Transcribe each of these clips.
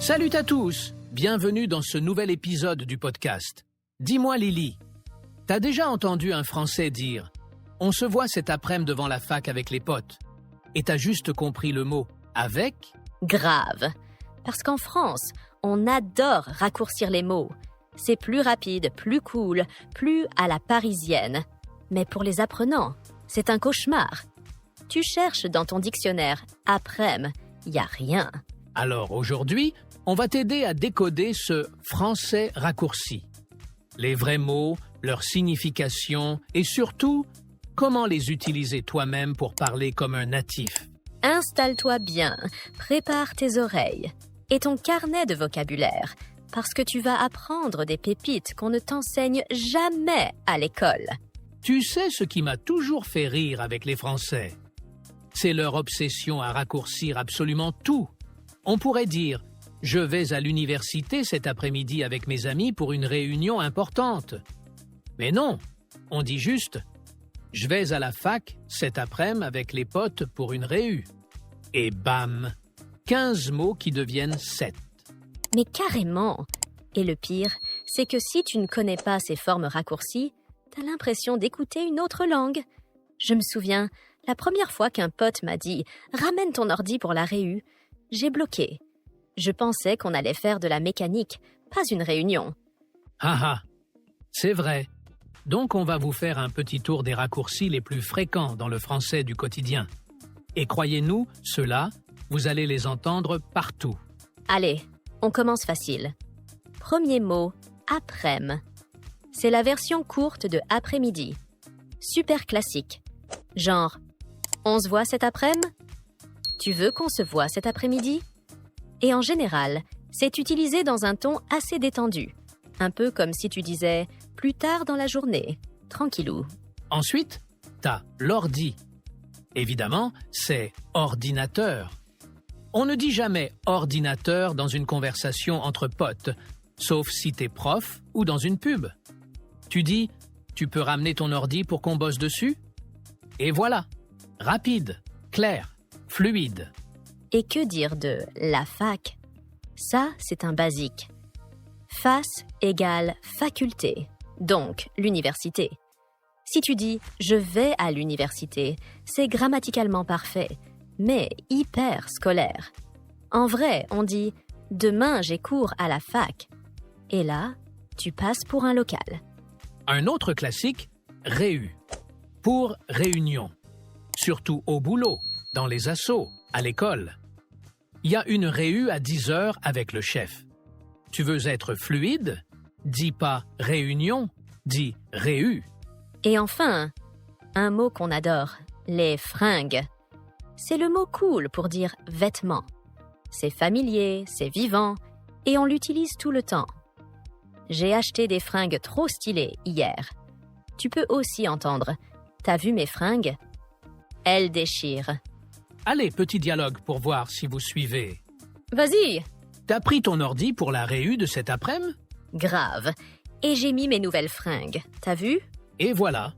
Salut à tous, bienvenue dans ce nouvel épisode du podcast. Dis-moi Lily, t'as déjà entendu un Français dire « On se voit cet après-midi devant la fac avec les potes » et t'as juste compris le mot « avec » ? Grave. Parce qu'en France, on adore raccourcir les mots. C'est plus rapide, plus cool, plus à la parisienne. Mais pour les apprenants, c'est un cauchemar. Tu cherches dans ton dictionnaire « après-midi », il n'y a rien. Alors aujourd'hui, on va t'aider à décoder ce français raccourci. Les vrais mots, leur signification et surtout, comment les utiliser toi-même pour parler comme un natif. Installe-toi bien, prépare tes oreilles et ton carnet de vocabulaire, parce que tu vas apprendre des pépites qu'on ne t'enseigne jamais à l'école. Tu sais ce qui m'a toujours fait rire avec les Français? C'est leur obsession à raccourcir absolument tout. On pourrait dire « Je vais à l'université cet après-midi avec mes amis pour une réunion importante ». Mais non, on dit juste « Je vais à la fac cet après-midi avec les potes pour une réu ». Et bam, 15 mots qui deviennent 7. Mais carrément. Et le pire, c'est que si tu ne connais pas ces formes raccourcies, t'as l'impression d'écouter une autre langue. Je me souviens, la première fois qu'un pote m'a dit « Ramène ton ordi pour la réu », j'ai bloqué. Je pensais qu'on allait faire de la mécanique, pas une réunion. Ah, c'est vrai. Donc on va vous faire un petit tour des raccourcis les plus fréquents dans le français du quotidien. Et croyez-nous, ceux-là, vous allez les entendre partout. Allez, on commence facile. Premier mot, après-midi. C'est la version courte de après-midi. Super classique. Genre, on se voit cet après-midi? Tu veux qu'on se voit cet après-midi? Et en général, c'est utilisé dans un ton assez détendu. Un peu comme si tu disais « plus tard dans la journée, tranquillou ». Ensuite, t'as l'ordi. Évidemment, c'est ordinateur. On ne dit jamais ordinateur dans une conversation entre potes, sauf si t'es prof ou dans une pub. Tu dis « Tu peux ramener ton ordi pour qu'on bosse dessus ?» Et voilà, rapide, clair, fluide. Et que dire de la fac? Ça, c'est un basique. Face égale faculté, donc l'université. Si tu dis « je vais à l'université », c'est grammaticalement parfait, mais hyper scolaire. En vrai, on dit « demain, j'ai cours à la fac ». Et là, tu passes pour un local. Un autre classique, réu, pour réunion. Surtout au boulot, dans les assos, à l'école. Il y a une réu à 10 heures avec le chef. Tu veux être fluide? Dis pas réunion, dis réu. Et enfin, un mot qu'on adore, les fringues. C'est le mot cool pour dire vêtements. C'est familier, c'est vivant, et on l'utilise tout le temps. J'ai acheté des fringues trop stylées hier. Tu peux aussi entendre « T'as vu mes fringues ?» Elles déchirent. Allez, petit dialogue pour voir si vous suivez. Vas-y! T'as pris ton ordi pour la réu de cet après-midi? Grave. Et j'ai mis mes nouvelles fringues. T'as vu? Et voilà,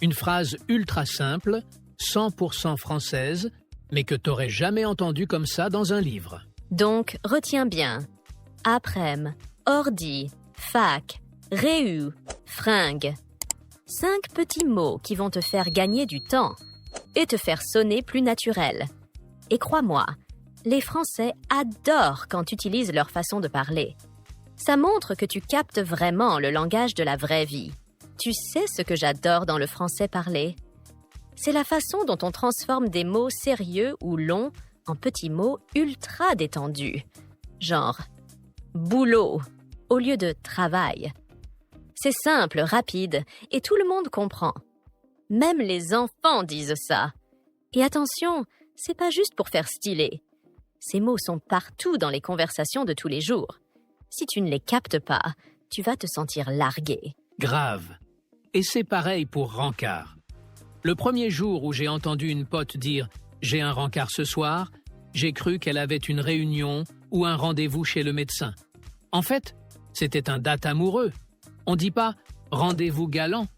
une phrase ultra simple, 100% française, mais que t'aurais jamais entendue comme ça dans un livre. Donc, retiens bien. Après-midi, ordi, fac, réu, fringues. 5 petits mots qui vont te faire gagner du temps et te faire sonner plus naturel. Et crois-moi, les Français adorent quand tu utilises leur façon de parler. Ça montre que tu captes vraiment le langage de la vraie vie. Tu sais ce que j'adore dans le français parlé? C'est la façon dont on transforme des mots sérieux ou longs en petits mots ultra détendus. Genre « boulot » au lieu de « travail ». C'est simple, rapide, et tout le monde comprend. Même les enfants disent ça. Et attention, c'est pas juste pour faire stylé. Ces mots sont partout dans les conversations de tous les jours. Si tu ne les captes pas, tu vas te sentir largué. Grave. Et c'est pareil pour rencard. Le premier jour où j'ai entendu une pote dire « j'ai un rencard ce soir », j'ai cru qu'elle avait une réunion ou un rendez-vous chez le médecin. En fait, c'était un date amoureux. On dit pas « rendez-vous galant »,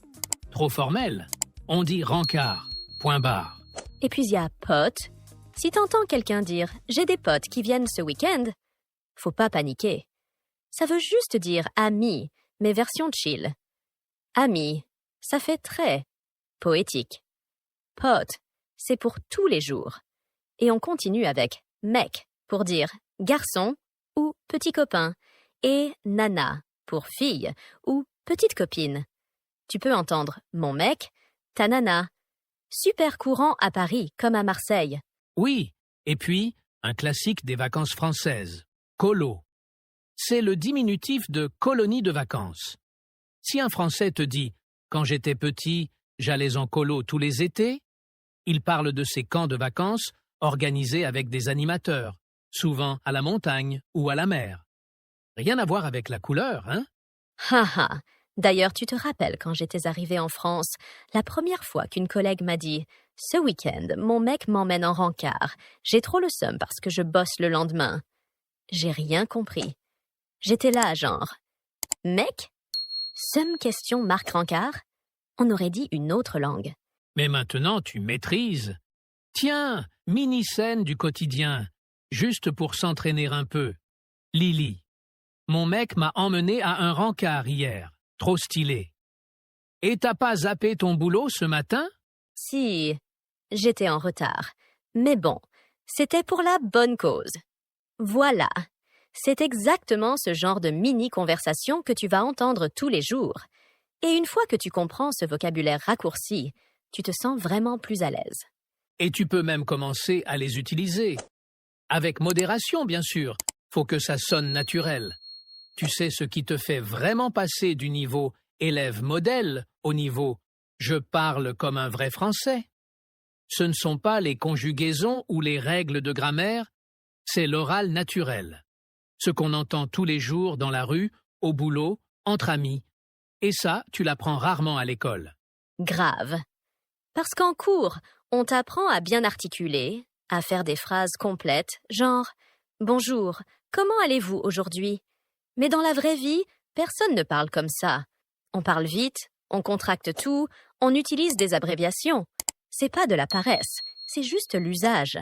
trop formel. On dit « rencard », point barre. Et puis il y a « pote ». Si t'entends quelqu'un dire « j'ai des potes qui viennent ce week-end », Faut pas paniquer. Ça veut juste dire ami, mais version chill. Ami, ça fait très poétique. Pote, c'est pour tous les jours. Et on continue avec mec pour dire garçon ou petit copain et nana pour fille ou petite copine. Tu peux entendre mon mec, ta nana. Super courant à Paris comme à Marseille. Oui, et puis, un classique des vacances françaises, colo. C'est le diminutif de colonie de vacances. Si un Français te dit « Quand j'étais petit, j'allais en colo tous les étés », il parle de ces camps de vacances organisés avec des animateurs, souvent à la montagne ou à la mer. Rien à voir avec la couleur, hein? Haha. D'ailleurs, tu te rappelles quand j'étais arrivée en France, la première fois qu'une collègue m'a dit « Ce week-end, mon mec m'emmène en rencard. J'ai trop le seum parce que je bosse le lendemain. » J'ai rien compris. J'étais là, genre « Mec? Seum question Marc Rancard ?» On aurait dit une autre langue. Mais maintenant, tu maîtrises. Tiens, mini-scène du quotidien, juste pour s'entraîner un peu. Lily. Mon mec m'a emmené à un rencard hier. Trop stylé. Et t'as pas zappé ton boulot ce matin? Si, j'étais en retard. Mais bon, c'était pour la bonne cause. Voilà, c'est exactement ce genre de mini-conversation que tu vas entendre tous les jours. Et une fois que tu comprends ce vocabulaire raccourci, tu te sens vraiment plus à l'aise. Et tu peux même commencer à les utiliser. Avec modération, bien sûr. Faut que ça sonne naturel. Tu sais ce qui te fait vraiment passer du niveau élève modèle au niveau je parle comme un vrai français. Ce ne sont pas les conjugaisons ou les règles de grammaire, c'est l'oral naturel. Ce qu'on entend tous les jours dans la rue, au boulot, entre amis. Et ça, tu l'apprends rarement à l'école. Grave. Parce qu'en cours, on t'apprend à bien articuler, à faire des phrases complètes, genre « Bonjour, comment allez-vous aujourd'hui ?» Mais dans la vraie vie, personne ne parle comme ça. On parle vite, on contracte tout, on utilise des abréviations. C'est pas de la paresse, c'est juste l'usage.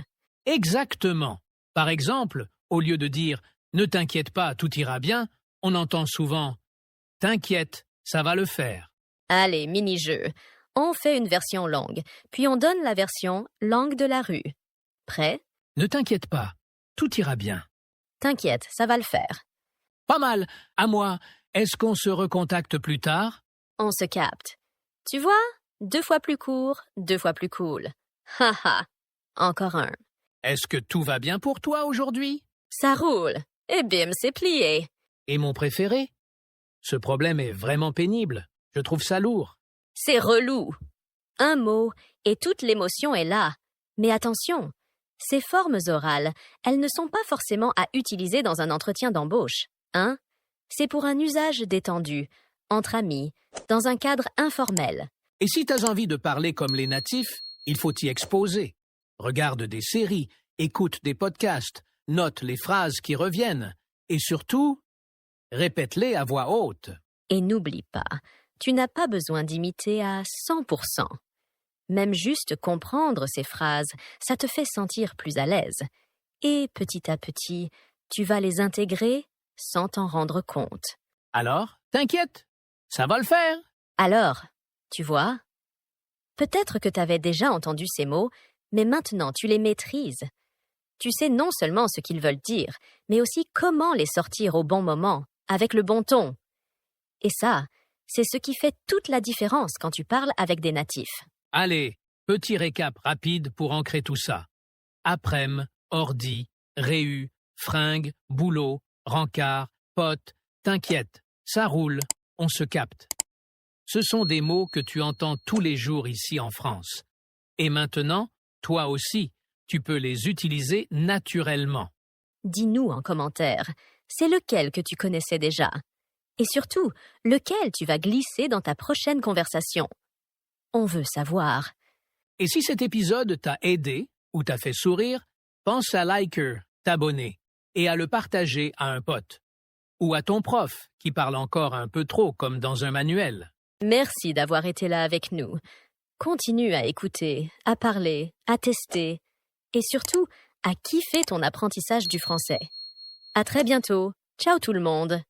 Exactement. Par exemple, au lieu de dire « Ne t'inquiète pas, tout ira bien », on entend souvent « T'inquiète, ça va le faire ». Allez, mini-jeu. On fait une version longue, puis on donne la version langue de la rue. Prêt? Ne t'inquiète pas, tout ira bien. T'inquiète, ça va le faire. Pas mal. À moi, est-ce qu'on se recontacte plus tard? On se capte. Tu vois? 2 fois plus court, 2 fois plus cool. Haha. Encore un. Est-ce que tout va bien pour toi aujourd'hui? Ça roule. Et bim, c'est plié. Et mon préféré? Ce problème est vraiment pénible. Je trouve ça lourd. C'est relou. Un mot et toute l'émotion est là. Mais attention, ces formes orales, elles ne sont pas forcément à utiliser dans un entretien d'embauche. Hein? C'est pour un usage détendu, entre amis, dans un cadre informel. Et si t'as envie de parler comme les natifs, il faut t'y exposer. Regarde des séries, écoute des podcasts, note les phrases qui reviennent. Et surtout, répète-les à voix haute. Et n'oublie pas, tu n'as pas besoin d'imiter à 100%. Même juste comprendre ces phrases, ça te fait sentir plus à l'aise. Et petit à petit, tu vas les intégrer sans t'en rendre compte. Alors, t'inquiète, ça va le faire. Alors, tu vois? Peut-être que tu avais déjà entendu ces mots, mais maintenant tu les maîtrises. Tu sais non seulement ce qu'ils veulent dire, mais aussi comment les sortir au bon moment, avec le bon ton. Et ça, c'est ce qui fait toute la différence quand tu parles avec des natifs. Allez, petit récap rapide pour ancrer tout ça. Aprèm, ordi, réu, fringue, boulot, rencard, pote, t'inquiète, ça roule, on se capte. Ce sont des mots que tu entends tous les jours ici en France. Et maintenant, toi aussi, tu peux les utiliser naturellement. Dis-nous en commentaire, c'est lequel que tu connaissais déjà? Et surtout, lequel tu vas glisser dans ta prochaine conversation? On veut savoir. Et si cet épisode t'a aidé ou t'a fait sourire, pense à liker, t'abonner et à le partager à un pote. Ou à ton prof qui parle encore un peu trop comme dans un manuel. Merci d'avoir été là avec nous. Continue à écouter, à parler, à tester et surtout à kiffer ton apprentissage du français. À très bientôt. Ciao tout le monde.